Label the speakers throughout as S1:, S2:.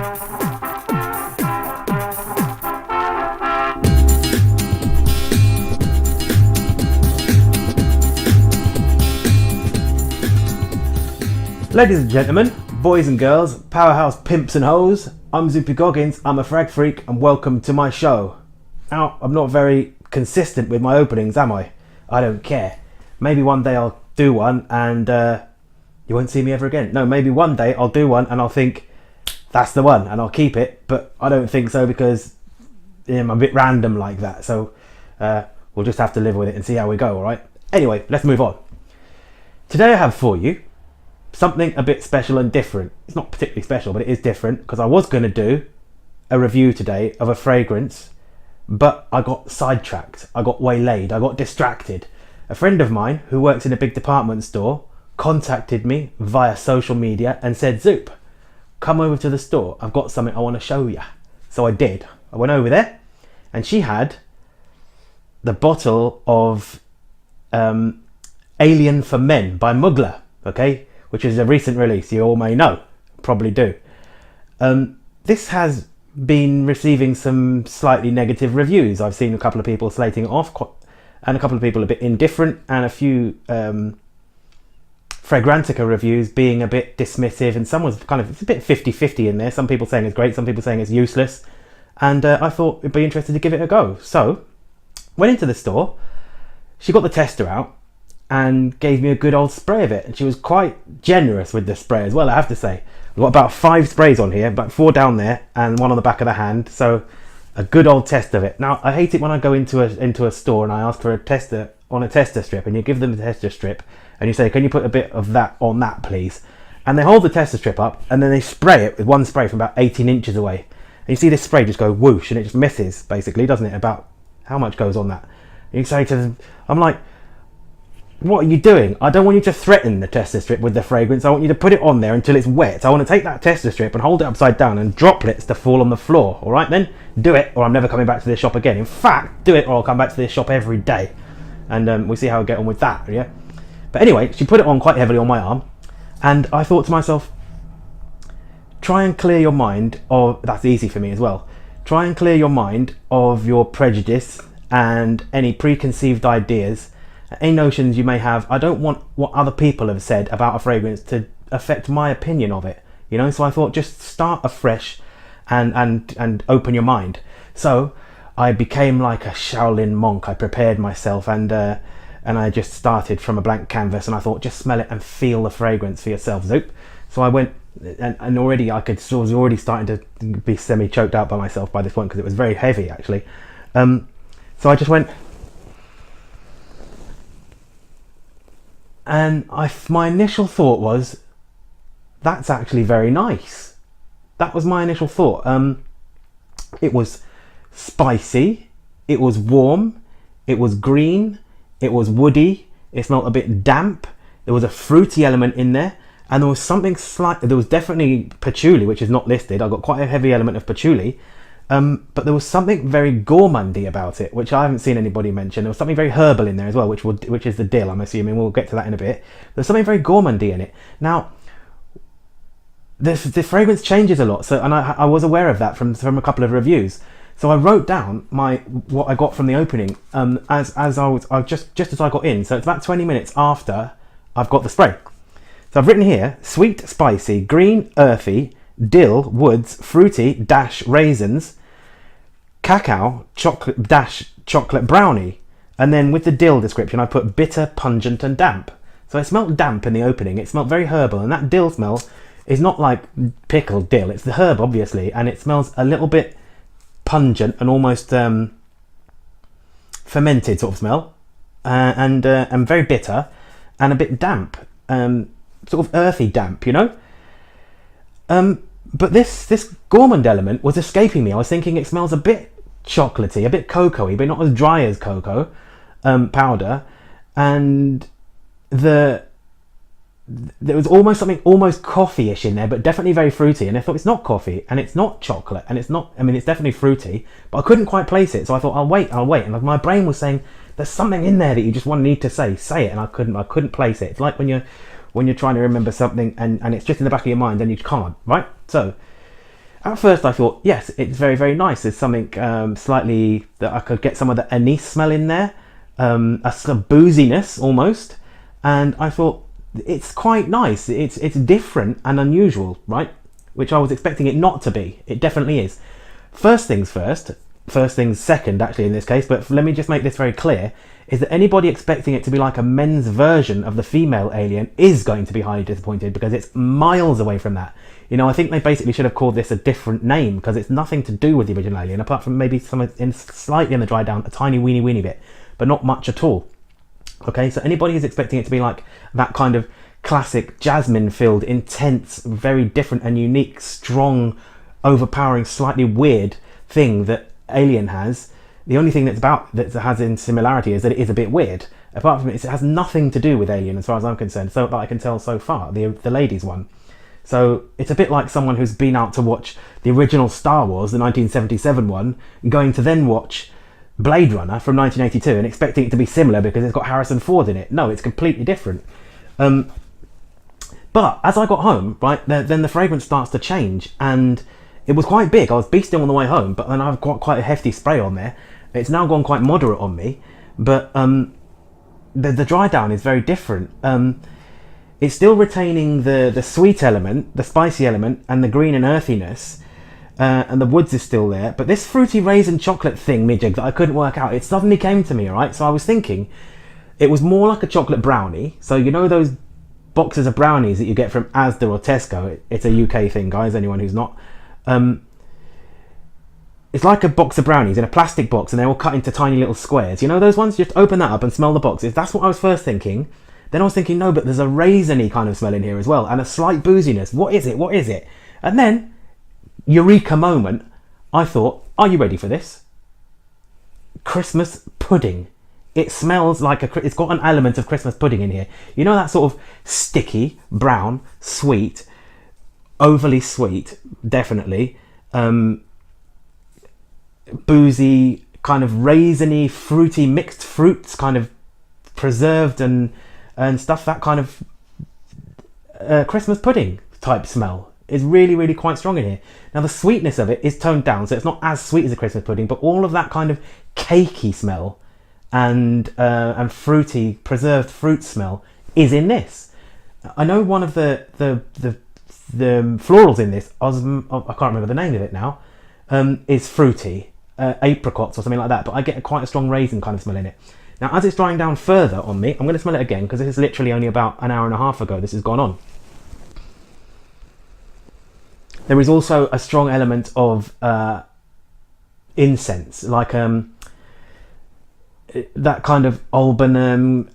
S1: Ladies and gentlemen, boys and girls, powerhouse pimps and hoes, I'm Zoopy Goggins, I'm a frag freak, and welcome to my show. Now, I'm not very consistent with my openings, am I? I don't care. Maybe one day I'll do one and you won't see me ever again. No, maybe one day I'll do one and I'll think, that's the one, and I'll keep it, but I don't think so because I'm a bit random like that, so we'll just have to live with it and see how we go, alright? Anyway, let's move on. Today I have for you something a bit special and different. It's not particularly special, but it is different because I was going to do a review today of a fragrance, but I got sidetracked, I got waylaid, I got distracted. A friend of mine who works in a big department store contacted me via social media and said, Zoop, come over to the store, I've got something I want to show you. So I did. I went over there and she had the bottle of Alien for Men by Mugler, okay, which is a recent release, you all may know, probably do. This has been receiving some slightly negative reviews. I've seen a couple of people slating it off, and a couple of people a bit indifferent, and a few Fragrantica reviews being a bit dismissive, and some was kind of, it's a bit 50-50 in there. Some people saying it's great, some people saying it's useless, and I thought it'd be interested to give it a go. So, went into the store, she got the tester out, and gave me a good old spray of it, and she was quite generous with the spray as well, I have to say. I've got about 5 sprays on here, about 4 down there and 1 on the back of the hand, so a good old test of it. Now I hate it when I go into a store and I ask for a tester on a tester strip, and you give them the tester strip and you say, can you put a bit of that on that please, and they hold the tester strip up and then they spray it with one spray from about 18 inches away, and you see this spray just go whoosh and it just misses basically, doesn't it, about how much goes on that. And you say to them, I'm like, what are you doing? I don't want you to threaten the tester strip with the fragrance. I want you to put it on there until it's wet. I want to take that tester strip and hold it upside down and droplets to fall on the floor. All right then? Do it, or I'm never coming back to this shop again. In fact, do it or I'll come back to this shop every day. And we'll see how I get on with that, yeah? But anyway, she put it on quite heavily on my arm. And I thought to myself, try and clear your mind of, that's easy for me as well. Try and clear your mind of your prejudice and any preconceived ideas, any notions you may have. I don't want what other people have said about a fragrance to affect my opinion of it, you know. So I thought, just start afresh and open your mind. So I became like a Shaolin monk. I prepared myself and I just started from a blank canvas, and I thought, just smell it and feel the fragrance for yourself, Zoop. So I went and already I was already starting to be semi choked out by myself by this point because it was very heavy actually. So I just went, and my initial thought was, that's actually very nice. That was my initial thought. It was spicy, it was warm, it was green, it was woody, it smelled a bit damp, there was a fruity element in there, and there was something there was definitely patchouli, which is not listed. I got quite a heavy element of patchouli. But there was something very gourmandy about it, which I haven't seen anybody mention. There was something very herbal in there as well, which is the dill, I'm assuming. We'll get to that in a bit. There's something very gourmandy in it. Now, the fragrance changes a lot, and I was aware of that from a couple of reviews. So I wrote down what I got from the opening as as I got in. So it's about 20 minutes after I've got the spray. So I've written here: sweet, spicy, green, earthy, dill, woods, fruity dash raisins, cacao, chocolate dash chocolate brownie, and then with the dill description I put bitter, pungent and damp. So it smelled damp in the opening, it smelled very herbal, and that dill smell is not like pickled dill, it's the herb obviously, and it smells a little bit pungent and almost fermented sort of smell, and very bitter and a bit damp, sort of earthy damp, you know. But this gourmand element was escaping me. I was thinking it smells a bit chocolatey, a bit cocoa-y, but not as dry as cocoa powder. And there was almost something almost coffee-ish in there, but definitely very fruity. And I thought, it's not coffee, and it's not chocolate, and it's not, I mean, it's definitely fruity, but I couldn't quite place it. So I thought, I'll wait. And my brain was saying, there's something in there that you just need to say it. And I couldn't place it. It's like when you're trying to remember something and it's just in the back of your mind and you can't, right? So
S2: At first I thought, yes, it's very, very nice. There's something slightly that I could get some of the anise smell in there, a sort of booziness almost, and I thought it's quite nice. It's different and unusual, right? Which I was expecting it not to be. It definitely is. First things second, actually, in this case, but let me just make this very clear, is that anybody expecting it to be like a men's version of the female Alien is going to be highly disappointed, because it's miles away from that. You know, I think they basically should have called this a different name, because it's nothing to do with the original Alien, apart from maybe slightly in the dry down, a tiny weeny bit, but not much at all. Okay, so anybody who's expecting it to be like that kind of classic jasmine-filled, intense, very different and unique, strong, overpowering, slightly weird thing that Alien has, the only thing that has in similarity is that it is a bit weird. Apart from it, it has nothing to do with Alien as far as I'm concerned, so that I can tell so far, the ladies one. So it's a bit like someone who's been out to watch the original Star Wars, the 1977 one, going to then watch Blade Runner from 1982 and expecting it to be similar because it's got Harrison Ford in it. No, it's completely different. But as I got home, right, then the fragrance starts to change, and it was quite big. I was beasting on the way home, but then I've got quite a hefty spray on there. It's now gone quite moderate on me, but the dry down is very different. It's still retaining the sweet element, the spicy element, and the green and earthiness, and the woods is still there. But this fruity raisin chocolate thing, midjig, that I couldn't work out, it suddenly came to me, right? So I was thinking it was more like a chocolate brownie. So you know those boxes of brownies that you get from Asda or Tesco? It's a UK thing, guys, anyone who's not. It's like a box of brownies in a plastic box, and they're all cut into tiny little squares. You know those ones? You just open that up and smell the boxes. That's what I was first thinking. Then I was thinking, no, but there's a raisiny kind of smell in here as well, and a slight booziness. What is it? What is it? And then, eureka moment, I thought, are you ready for this? Christmas pudding. It smells like it's got an element of Christmas pudding in here. You know that sort of sticky, brown, sweet, overly sweet, definitely, boozy, kind of raisiny, fruity, mixed fruits, kind of preserved and stuff, that kind of Christmas pudding type smell is really, really quite strong in here. Now the sweetness of it is toned down, so it's not as sweet as a Christmas pudding, but all of that kind of cakey smell and fruity, preserved fruit smell is in this. I know one of the florals in this, I can't remember the name of it now, is fruity, apricots or something like that, but I get quite a strong raisin kind of smell in it. Now, as it's drying down further on me, I'm going to smell it again, because this is literally only about an hour and a half ago this has gone on. There is also a strong element of incense, like that kind of albanum,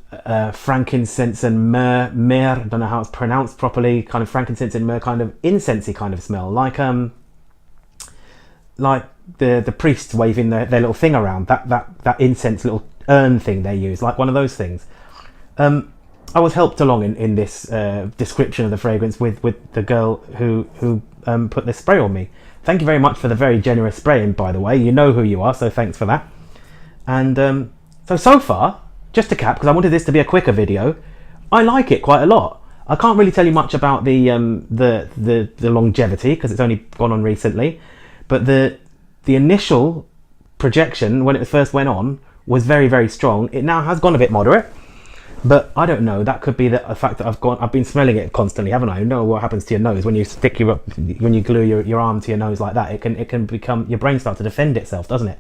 S2: frankincense and myrrh, I don't know how it's pronounced properly, kind of frankincense and myrrh kind of incensey kind of smell, like the priests waving their little thing around, that incense little urn thing they use, like one of those things. I was helped along in this description of the fragrance with the girl who put this spray on me. Thank you very much for the very generous spraying, by the way. You know who you are, so thanks for that. And so far, just to cap, because I wanted this to be a quicker video, I like it quite a lot. I can't really tell you much about the longevity, because it's only gone on recently, but the initial projection when it first went on was very, very strong. It now has gone a bit moderate, but I don't know, that could be the fact that I've been smelling it constantly, haven't I? You know what happens to your nose when you when you glue your arm to your nose like that, it can become, your brain starts to defend itself, doesn't it?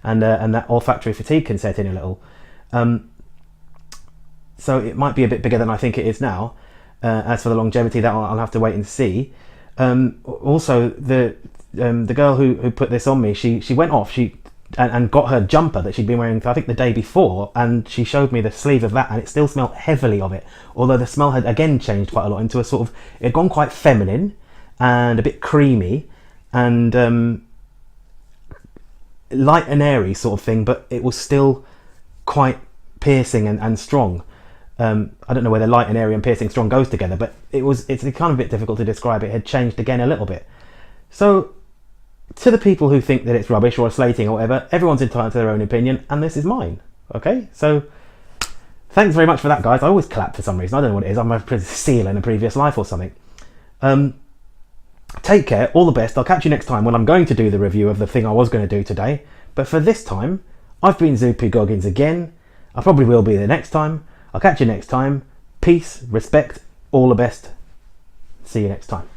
S2: And that olfactory fatigue can set in a little. So it might be a bit bigger than I think it is now. As for the longevity, that I'll have to wait and see. Also, the girl who put this on me, she went off and got her jumper that she'd been wearing, I think, the day before, and she showed me the sleeve of that, and it still smelled heavily of it, although the smell had again changed quite a lot into a sort of, it had gone quite feminine and a bit creamy and light and airy sort of thing, but it was still quite piercing and strong. I don't know whether light and airy and piercing strong goes together, but it's kind of a bit difficult to describe. It had changed again a little bit. So to the people who think that it's rubbish or slating or whatever, everyone's entitled to their own opinion, and this is mine. Okay, so thanks very much for that, guys. I always clap for some reason. I don't know what it is. I'm a seal in a previous life or something. Take care, all the best. I'll catch you next time when I'm going to do the review of the thing I was going to do today. But for this time, I've been Zoopy Goggins again. I probably will be there next time. I'll catch you next time. Peace, respect, all the best. See you next time.